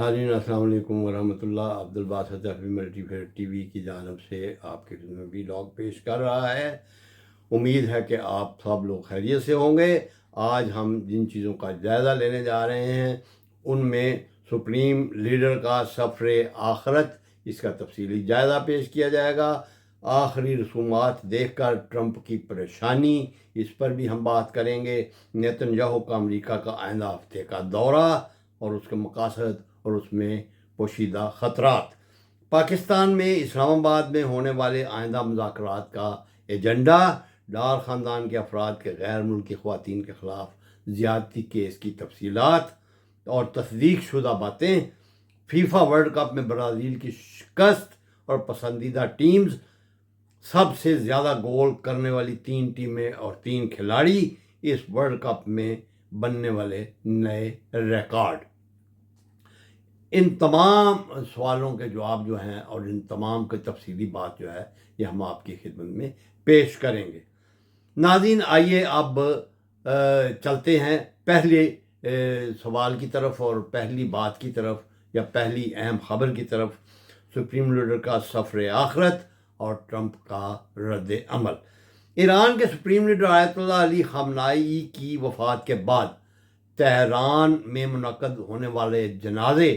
नाज़रीन अस्सलाम वालेकुम वरहमतुल्लाह। Abdul Basit multi fair TV की जानब से आपके में भी लॉग पेश कर रहा है। उम्मीद है कि आप सब लोग खैरियत से होंगे। आज हम जिन चीज़ों का जायज़ा लेने जा रहे हैं उनमें सुप्रीम लीडर का सफ़र आखरत, इसका तफसीली जायज़ा पेश किया जाएगा। आखिरी रसूमात देखकर ट्रंप की परेशानी, इस पर भी हम बात करेंगे। नेतन्याहू का अमेरिका का आइंदा हफ्ते का दौरा और उसके मकासद और उसमें पोशीदा ख़तरात, पाकिस्तान में इस्लामाबाद में होने वाले आइंदा मुज़ाकरात का एजेंडा, डार ख़ानदान के अफराद के गैर मुल्की ख़वातीन के ख़िलाफ़ ज़्यादती केस की तफसीलात और तस्दीक शुदा बातें, फीफा वर्ल्ड कप में ब्राज़ील की शिकस्त और पसंदीदा टीम्स, सबसे ज़्यादा गोल करने वाली 3 टीमें और 3 खिलाड़ी, इस वर्ल्ड कप में बनने वाले नए रिकॉर्ड। इन तमाम सवालों के जवाब जो हैं और इन तमाम की तफसीली बात जो है ये हम आपकी खिदमत में पेश करेंगे। नाज़रीन, आइए अब चलते हैं पहले सवाल की तरफ और पहली बात की तरफ या पहली अहम खबर की तरफ। सुप्रीम लीडर का सफ़र आखरत और ट्रंप का रद्द अमल। ईरान के सुप्रीम लीडर आयतुल्लाह अली ख़amenei की वफ़ात के बाद तेहरान में मुनक़्क़द होने वाले जनाजे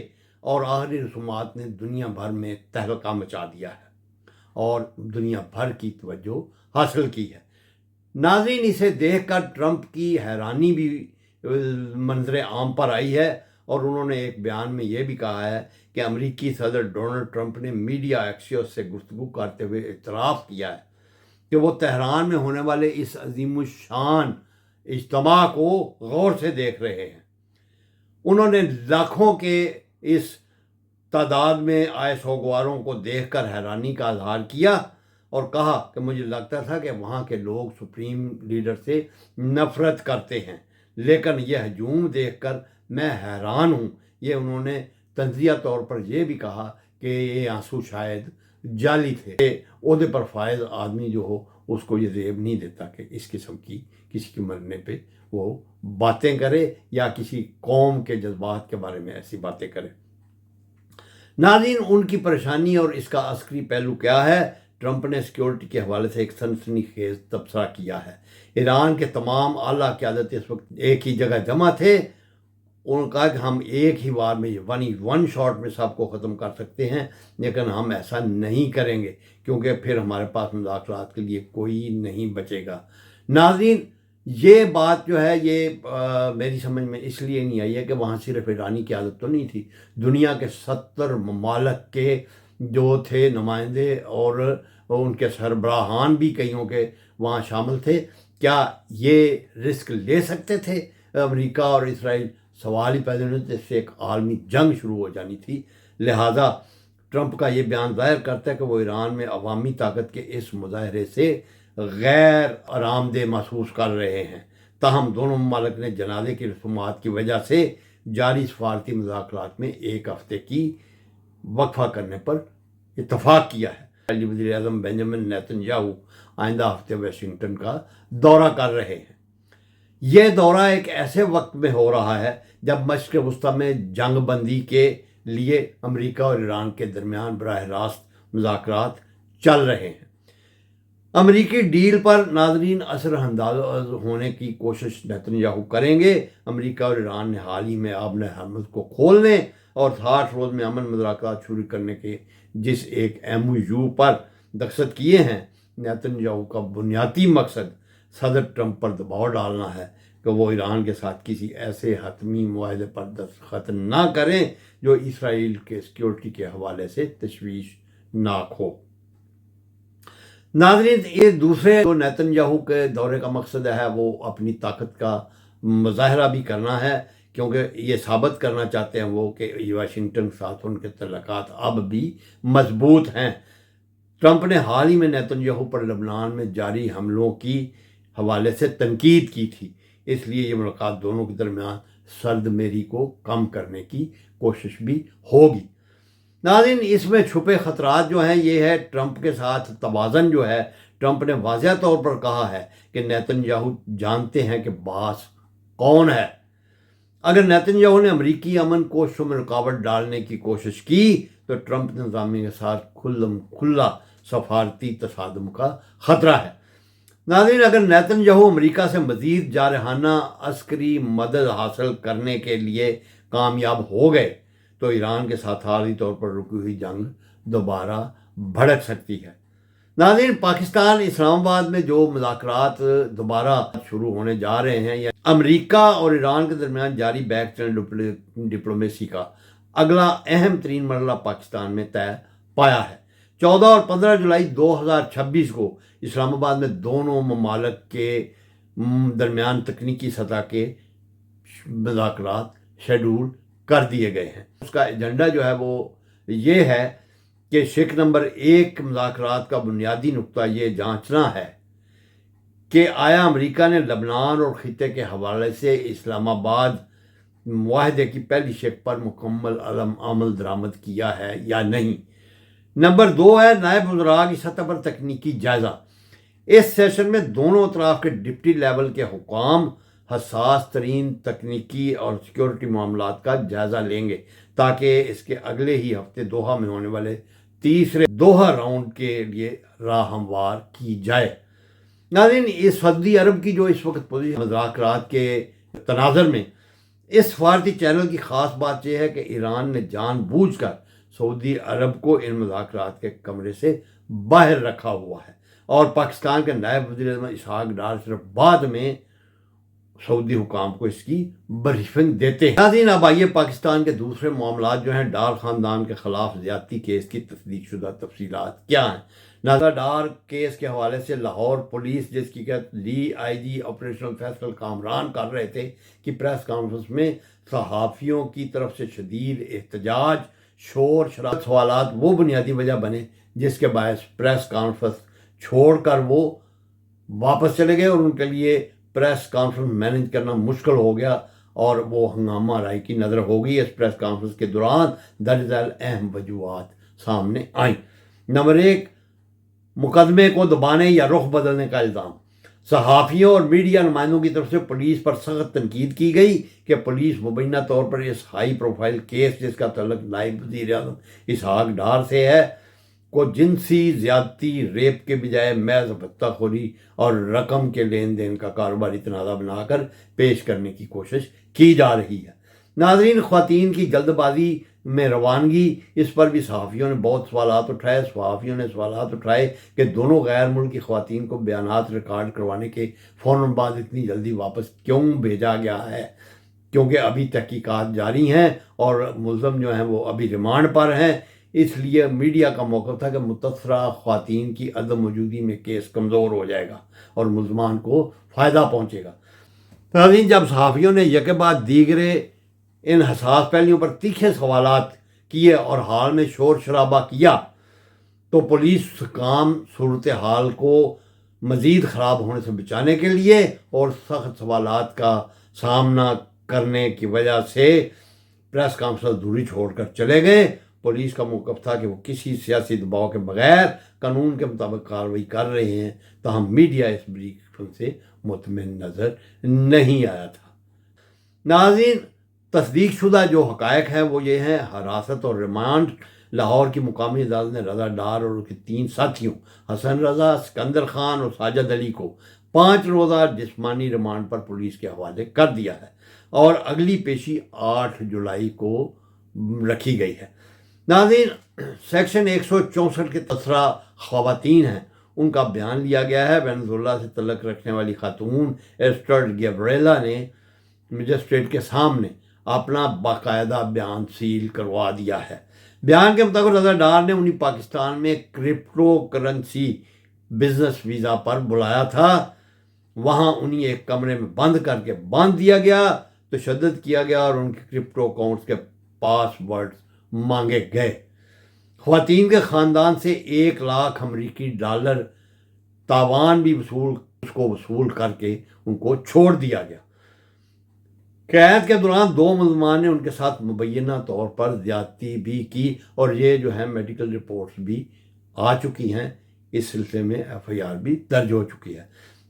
और आखिरी रसूमात ने दुनिया भर में तहलका मचा दिया है और दुनिया भर की तवज्जो हासिल की है। नाज़रीन, इसे देखकर ट्रंप की हैरानी भी मंजर आम पर आई है और उन्होंने एक बयान में ये भी कहा है कि अमेरिकी सदर डोनाल्ड ट्रंप ने मीडिया एक्सियोस से गुफ्तगू करते हुए इतराफ़ किया है कि वो तेहरान में होने वाले इस अज़ीमुश्शान इज्तिमा को गौर से देख रहे हैं। उन्होंने लाखों के इस तादाद में आए सोगवारों को देखकर हैरानी का इजहार किया और कहा कि मुझे लगता था कि वहाँ के लोग सुप्रीम लीडर से नफ़रत करते हैं, लेकिन यह हजूम देखकर मैं हैरान हूँ। ये उन्होंने तंज़िया तौर पर यह भी कहा कि ये आंसू शायद जाली थे। ओहदे पर फायज आदमी जो हो उसको ये ज़ेब नहीं देता कि इस किस्म की किसी के मरने पे वो बातें करे या किसी कौम के जज्बात के बारे में ऐसी बातें करे। नाज़रीन, उनकी परेशानी और इसका अस्करी पहलू क्या है? ट्रंप ने सिक्योरिटी के हवाले से एक सनसनीखेज तबसरा किया है। ईरान के तमाम आला क़यादत इस वक्त एक ही जगह जमा थे। उन्होंने कहा कि हम एक ही बार में वन शॉट में सबको ख़त्म कर सकते हैं, लेकिन हम ऐसा नहीं करेंगे क्योंकि फिर हमारे पास मुज़ाकरात के लिए कोई नहीं बचेगा। नाज़रीन, ये बात जो है ये मेरी समझ में इसलिए नहीं आई है कि वहाँ सिर्फ ईरानी क़यादत तो नहीं थी, दुनिया के 70 ममालिक के जो थे नुमाइंदे और उनके सरबराहान भी कईयों के वहाँ शामिल थे। क्या ये रिस्क ले सकते थे अमेरिका और इसराइल? सवाल ही पैदा नहीं होते, इससे एक आलमी जंग शुरू हो जानी थी। लिहाजा ट्रंप का ये बयान ज़ाहिर करता है कि वो ईरान में अवामी ताकत के इस मुजाहरे से गैर आरामदेह महसूस कर रहे हैं। ताहम दोनों ममालिक ने जनाजे की रसूमात की वजह से जारी सफारती मुज़ाकरात में एक हफ्ते की वक्फा करने पर इतफाक़ किया है। वज़ीर आज़म बेंजामिन नेतन्याहू आइंदा हफ्ते वाशिंगटन का दौरा कर रहे हैं। यह दौरा एक ऐसे वक्त में हो रहा है जब मशरिक़ वस्ता में जंग बंदी के लिए अमेरिका और ईरान के दरमियान बराह रास्त मुज़ाकरात चल रहे हैं। अमेरिकी डील पर नाज़रीन असरअंदाज होने की कोशिश नेतन्याहू करेंगे। अमेरिका और ईरान ने हाल ही में आबन हरमुज़ को खोलने और 60 रोज़ में अमन मुज़ाकरात शुरू करने के जिस एक MOU पर दस्तखत किए हैं, नेतन्याहू का बुनियादी मकसद सदर ट्रंप पर दबाव डालना है कि वो ईरान के साथ किसी ऐसे हतमी मुआहदे पर दस्तखत ना करें जो इसराइल के सिक्योरिटी के हवाले से तशवीशनाक हो। नाज़रीन, ये दूसरे जो नेतन्याहू के दौरे का मकसद है वो अपनी ताकत का मुजाहरा भी करना है, क्योंकि ये साबित करना चाहते हैं वो कि वाशिंगटन के साथ उनके तल्लुकात अब भी मजबूत हैं। ट्रंप ने हाल ही में नेतन्याहू पर लबनान में जारी हमलों की हवाले से तनकीद की थी, इसलिए ये मुलाकात दोनों के दरमियान सर्दमेरी को कम करने की कोशिश भी होगी। नाज़रीन, इसमें छुपे ख़तरात जो हैं ये है ट्रंप के साथ तवाज़न जो है। ट्रंप ने वाज़ेह तौर पर कहा है कि नेतन्याहू जानते हैं कि बास कौन है। اگر نیتن یاہو نے امریکی امن کوششوں میں رکاوٹ ڈالنے کی کوشش کی تو ٹرمپ انتظامیہ کے ساتھ کھلا سفارتی تصادم کا خطرہ ہے۔ ناظرین، اگر نیتن یاہو امریکہ سے مزید جارحانہ عسکری مدد حاصل کرنے کے لیے کامیاب ہو گئے تو ایران کے ساتھ عارضی طور پر رکی ہوئی جنگ دوبارہ بھڑک سکتی ہے۔ ناظرین، پاکستان اسلام آباد میں جو مذاکرات دوبارہ شروع ہونے جا رہے ہیں یا امریکہ اور ایران کے درمیان جاری بیک چینل ڈپلومیسی کا اگلا اہم ترین مرحلہ پاکستان میں طے پایا ہے۔ 14 اور 15 جولائی 2026 کو اسلام آباد میں دونوں ممالک کے درمیان تکنیکی سطح کے مذاکرات شیڈول کر دیے گئے ہیں۔ اس کا ایجنڈا جو ہے وہ یہ ہے کہ شق نمبر 1 مذاکرات کا بنیادی نقطہ یہ جانچنا ہے کہ آیا امریکہ نے لبنان اور خطے کے حوالے سے اسلام آباد معاہدے کی پہلی شق پر مکمل عمل درآمد کیا ہے یا نہیں۔ نمبر 2 ہے نائب وزراء کی سطح پر تکنیکی جائزہ۔ اس سیشن میں دونوں اطراف کے ڈپٹی لیول کے حکام حساس ترین تکنیکی اور سیکیورٹی معاملات کا جائزہ لیں گے تاکہ اس کے اگلے ہی ہفتے دوحہ میں ہونے والے تیسرے دوحہ راؤنڈ کے لیے راہ ہموار کی جائے۔ ناظرین، اس سعودی عرب کی جو اس وقت پوزیشن مذاکرات کے تناظر میں اس سفارتی چینل کی خاص بات یہ ہے کہ ایران نے جان بوجھ کر سعودی عرب کو ان مذاکرات کے کمرے سے باہر رکھا ہوا ہے اور پاکستان کے نائب وزیر اعظم اسحاق ڈار صرف بعد میں سعودی حکام کو اس کی بریفنگ دیتے ہیں۔ ناظرین، اب آئیے پاکستان کے دوسرے معاملات جو ہیں ڈار خاندان کے خلاف زیادتی کیس کی تصدیق شدہ تفصیلات کیا ہیں۔ ناظرین، ڈار کیس کے حوالے سے لاہور پولیس جس کی D I G operational Faisal Kamran کر رہے تھے کہ پریس کانفرنس میں صحافیوں کی طرف سے شدید احتجاج، شور شرابہ، سوالات وہ بنیادی وجہ بنے جس کے باعث پریس کانفرنس چھوڑ کر وہ واپس چلے گئے اور ان کے لیے پریس کانفرنس مینیج کرنا مشکل ہو گیا اور وہ ہنگامہ آرائی کی نظر ہو گئی۔ اس پریس کانفرنس کے دوران درج ذیل اہم وجوہات سامنے آئیں۔ نمبر 1، مقدمے کو دبانے یا رخ بدلنے کا الزام۔ صحافیوں اور میڈیا نمائندوں کی طرف سے پولیس پر سخت تنقید کی گئی کہ پولیس مبینہ طور پر اس ہائی پروفائل کیس جس کا تعلق نائب وزیر اعظم اسحاق ڈار سے ہے کو جنسی زیادتی، ریپ کے بجائے محض بھتہ خوری اور رقم کے لین دین کا کاروباری تنازع بنا کر پیش کرنے کی کوشش کی جا رہی ہے۔ ناظرین، خواتین کی جلد بازی میں روانگی، اس پر بھی صحافیوں نے بہت سوالات اٹھائے۔ صحافیوں نے سوالات اٹھائے کہ دونوں غیر ملکی خواتین کو بیانات ریکارڈ کروانے کے فوراً بعد اتنی جلدی واپس کیوں بھیجا گیا ہے، کیونکہ ابھی تحقیقات جاری ہیں اور ملزم جو ہیں وہ ابھی ریمانڈ پر ہیں۔ اس لیے میڈیا کا موقف تھا کہ متاثرہ خواتین کی عدم موجودگی میں کیس کمزور ہو جائے گا اور ملزمان کو فائدہ پہنچے گا۔ ناظرین، جب صحافیوں نے یکے بعد دیگرے ان حساس پہلوؤں پر تیکھے سوالات کیے اور حال میں شور شرابہ کیا تو پولیس حکام صورتحال کو مزید خراب ہونے سے بچانے کے لیے اور سخت سوالات کا سامنا کرنے کی وجہ سے پریس کانفرنس دوری چھوڑ کر چلے گئے۔ پولیس کا موقف تھا کہ وہ کسی سیاسی دباؤ کے بغیر قانون کے مطابق کارروائی کر رہے ہیں، تاہم میڈیا اس بریفنگ سے مطمئن نظر نہیں آیا تھا۔ ناظرین، تصدیق شدہ جو حقائق ہیں وہ یہ ہیں: حراست اور ریمانڈ۔ لاہور کی مقامی عدالت نے رضا ڈار اور اس کے 3 ساتھیوں حسن رضا، سکندر خان اور ساجد علی کو 5 روزہ جسمانی ریمانڈ پر پولیس کے حوالے کر دیا ہے اور اگلی پیشی 8 جولائی کو رکھی گئی ہے۔ ناظرین، سیکشن 164 کے تسرہ خواتین ہیں، ان کا بیان لیا گیا ہے۔ وینزویلا سے تعلق رکھنے والی خاتون ایسٹرڈ گیبریلا نے مجسٹریٹ کے سامنے اپنا باقاعدہ بیان سیل کروا دیا ہے۔ بیان کے مطابق رضا ڈار نے انہیں پاکستان میں کرپٹو کرنسی بزنس ویزا پر بلایا تھا، وہاں انہیں ایک کمرے میں بند کر کے باندھ دیا گیا، تشدد کیا گیا اور ان کے کرپٹو اکاؤنٹس کے پاس ورڈز مانگے گئے۔ خواتین کے خاندان سے 1 لاکھ امریکی ڈالر تاوان بھی وصول کر کے ان کو چھوڑ دیا گیا۔ قید کے دوران 2 ملزمان نے ان کے ساتھ مبینہ طور پر زیادتی بھی کی اور یہ جو ہے میڈیکل رپورٹس بھی آ چکی ہیں، اس سلسلے میں ایف آئی آر بھی درج ہو چکی ہے۔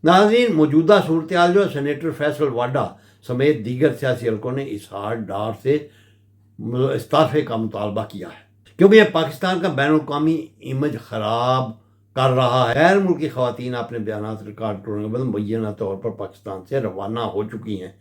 ناظرین، موجودہ صورتحال جو ہے سینیٹر فیصل واڈا समेत दीगर सियासी हलकों ने इसहार डार से इस्तीफे का मुतालबा किया है, क्योंकि यह पाकिस्तान का बैनुल-अक़वामी इमेज ख़राब कर रहा है। गैर मुल्की ख़वातीन अपने बयानात रिकॉर्ड करने के बाद मुबैना तौर पर पाकिस्तान से रवाना हो चुकी हैं,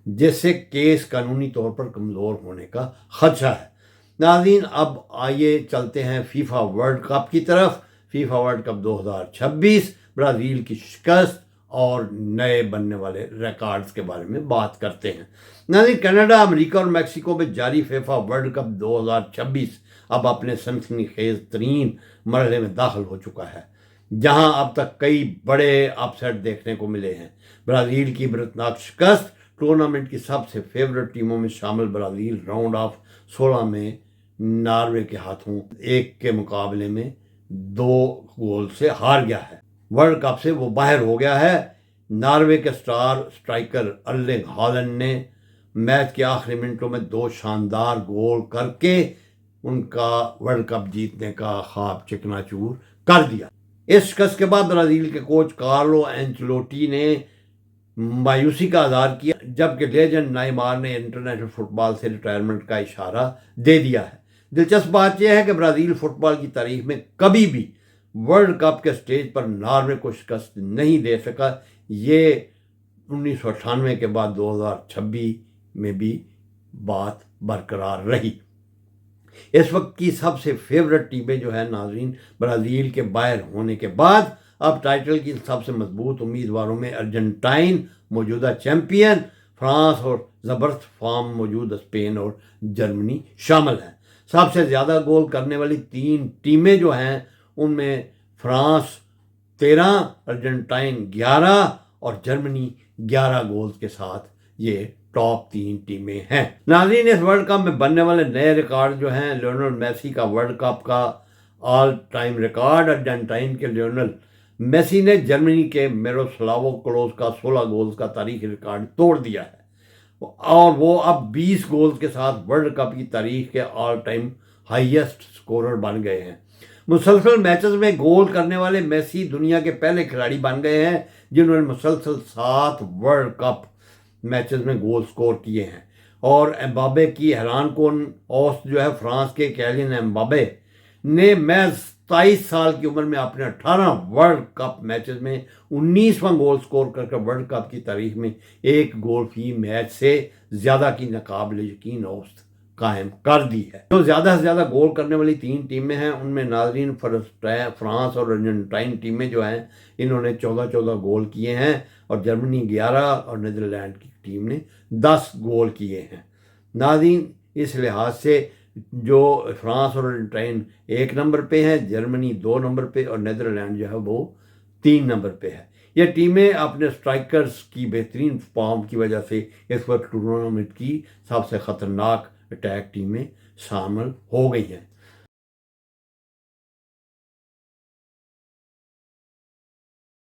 जिससे केस कानूनी तौर पर कमज़ोर होने का खदशा है। नाज़रीन, अब आइए चलते हैं फीफा वर्ल्ड कप की तरफ। फीफा वर्ल्ड कप 2026, ब्राज़ील की शिकस्त और नए बनने वाले रिकॉर्ड्स के बारे में बात करते हैं। नाज़रीन, कनाडा, अमेरिका और मैक्सिको में जारी फीफा वर्ल्ड कप 2026 अब अपने सनसनीखेज तरीन मरहले में दाखिल हो चुका है, जहां अब तक कई बड़े अपसेट देखने को मिले हैं। ब्राज़ील की इबरतनाक शिकस्त, टूर्नामेंट की सबसे फेवरेट टीमों में शामिल ब्राज़ील राउंड ऑफ 16 में नॉर्वे के हाथों 1 के मुकाबले में 2 गोल से हार गया है। वर्ल्ड कप से वो बाहर हो गया है। नॉर्वे के स्टार स्ट्राइकर अर्लिंग हॉलैंड ने मैच के आखिरी मिनटों में 2 शानदार गोल करके उनका वर्ल्ड कप जीतने का ख्वाब चकनाचूर कर दिया। इस शिकस्त के बाद ब्राज़ील के कोच कार्लो एंचेलोटी ने मायूसी का इज़हार किया, जबकि लेजेंड नेमार ने इंटरनेशनल फुटबॉल से रिटायरमेंट का इशारा दे दिया है। दिलचस्प बात यह है कि ब्राज़ील फुटबॉल की तारीख में कभी भी वर्ल्ड कप के स्टेज पर नॉर्वे को शिकस्त नहीं दे सका। ये 1998 के बाद 2026 में भी बात बरकरार रही। इस वक्त की सबसे फेवरेट टीमें जो है नाज़रीन, ब्राज़ील के बाहर होने के बाद अब टाइटल की सबसे मजबूत उम्मीदवारों में अर्जेंटाइन मौजूदा चैंपियन, फ्रांस और ज़बरदस्त फॉर्म मौजूद स्पेन और जर्मनी शामिल हैं। सबसे ज़्यादा गोल करने वाली 3 टीमें जो हैं उनमें फ्रांस 13, अर्जेंटाइन 11 और जर्मनी 11 गोल्स के साथ ये टॉप 3 टीमें हैं। नाज़रीन, इस वर्ल्ड कप में बनने वाले नए रिकॉर्ड जो हैं, लियोनेल मेसी का वर्ल्ड कप का ऑल टाइम रिकॉर्ड, अर्जेंटाइन के लियोनेल मेसी ने जर्मनी के मिरोस्लावो क्लोज का 16 गोल्स का तारीखी रिकॉर्ड तोड़ दिया है और वो अब 20 गोल्स के साथ वर्ल्ड कप की तारीख के ऑल टाइम हाईएस्ट स्कोरर बन गए हैं। मुसलसल मैचेस में गोल करने वाले मेसी दुनिया के पहले खिलाड़ी बन गए हैं जिन्होंने मुसलसल 7 वर्ल्ड कप मैचेस में गोल स्कोर किए हैं। और एम्बाबे की हैरान कौन औसत जो है, फ्रांस के कैलियन एम्बाबे ने महज 27 साल की उम्र में अपने 18 वर्ल्ड कप मैचेस में 19वां गोल स्कोर करके वर्ल्ड कप की तारीख में 1 गोल फी मैच से ज़्यादा की नाकाबिल यकीन औसत कायम कर दी है। जो ज़्यादा से ज़्यादा गोल करने वाली 3 टीमें हैं उनमें नाज़रीन फ्रांस और अर्जेंटाइन टीमें जो हैं इन्होंने 14-14 गोल किए हैं और जर्मनी 11 और नीदरलैंड की टीम ने 10 गोल किए हैं। नाज़रीन, इस लिहाज से जो फ्रांस और अर्जेंटाइन 1 नंबर पे है, जर्मनी 2 नंबर पे और नीदरलैंड जो है वो 3 नंबर पे है। ये टीमें अपने स्ट्राइकर्स की बेहतरीन फॉर्म की वजह से इस वक्त टूर्नामेंट की सबसे ख़तरनाक अटैक टीमें शामिल हो गई हैं।